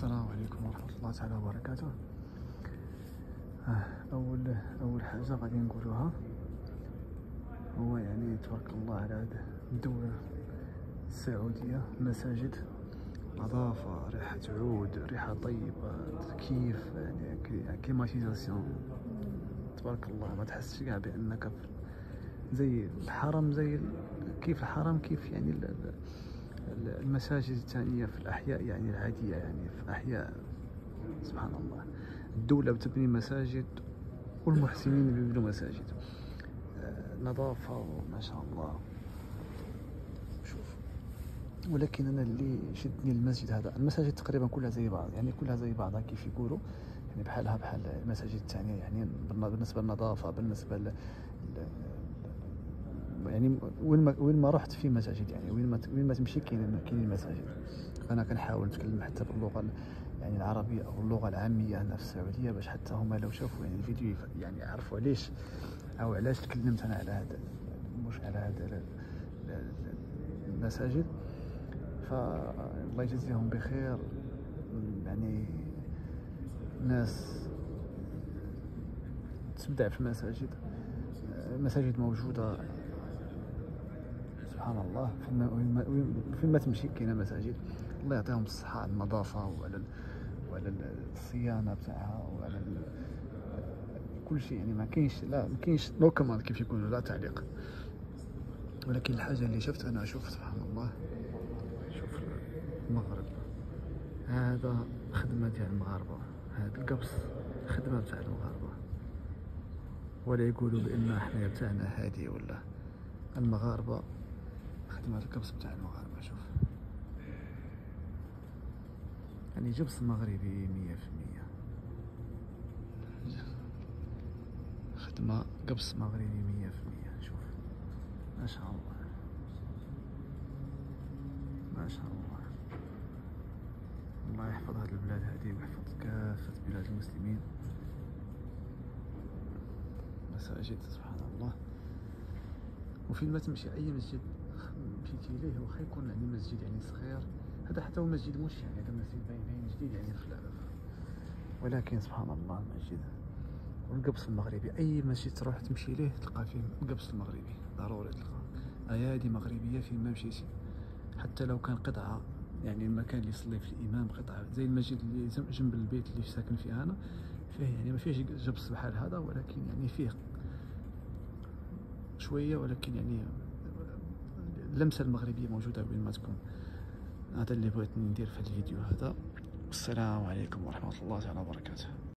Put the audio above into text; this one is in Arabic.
السلام عليكم ورحمة الله تعالى وبركاته. أول حاجة غادي نقولوها هو يعني تبارك الله على هذه الدولة السعودية، المساجد نظافة، ريحة عود، ريحة طيبة، تكييف، يعني كليماتيزاسيون، تبارك الله. ما تحسش كاع بأنك زي الحرم، كيف الحرم، كيف يعني المساجد الثانية في الأحياء يعني العادية، يعني في الأحياء. سبحان الله، الدولة بتبني مساجد والمحسنين بيبنوا مساجد، نظافة ما شاء الله. شوف، ولكن أنا اللي شدني المسجد هذا، المساجد تقريبا كلها زي بعض، يعني كلها زي بعضها كيف يقولوا، يعني بحالها بحال المساجد الثانية، يعني بالنسبة للنظافة، بالنسبة يعني وين ما رحت في مساجد، يعني وين ما تمشي كاين مساجد. انا كنحاول نتكلم حتى باللغه يعني العربيه او اللغه العاميه هنا في السعوديه، باش حتى هما لو شافوا يعني الفيديو يعني يعرفوا علاش او علاش تكلمت انا على هذا، مش على هذا المساجد. فالله يجزيهم بخير، يعني ناس تبدع في المساجد، المساجد موجوده سبحان الله فين ما تمشي كاينه مساجد. الله يعطيهم الصحه على النظافه وعلى الصيانه بتاعها وعلى كل شيء، يعني ما كاينش نو كوماند كيف يقولوا، لا تعليق. ولكن الحاجه اللي شفت انا، شوف سبحان الله، شوف المغرب هذا خدمه تاع المغاربه، هذا القبص خدمه تاع المغاربه، ولا يقولوا بان حنايا بتاعنا هادي، ولا المغاربه خدمة القبص بتاع المغاربة. شوف يعني جبس مغربي 100%، خدمة قبص مغربي 100%. شوف ما شاء الله ما شاء الله. الله يحفظ هذه البلاد هذه ويحفظ كافة بلاد المسلمين. مساجد سبحان الله، وفين ما تمشي أي مسجد مشيتي ليه، واخا يكون يعني مسجد يعني صغير، هذا حتى هو مسجد مش يعني هذا مسجد باين جديد يعني في ولكن سبحان الله المسجد والقبص المغربي. اي مسجد تروح تمشي ليه تلقى فيه القبص المغربي، ضروري تلقى ايادي مغربيه فين ما مشيتي، حتى لو كان قطعه، يعني المكان اللي يصلي فيه الامام قطعه زي المسجد اللي جنب البيت اللي ساكن فيه انا، فيه يعني ما فيهش قبص بحال هذا، ولكن يعني فيه شويه، ولكن يعني اللمسه المغربيه موجوده وين ما تكون. هذا اللي بغيت ندير في الفيديو هذا. والسلام عليكم ورحمه الله تعالى وبركاته.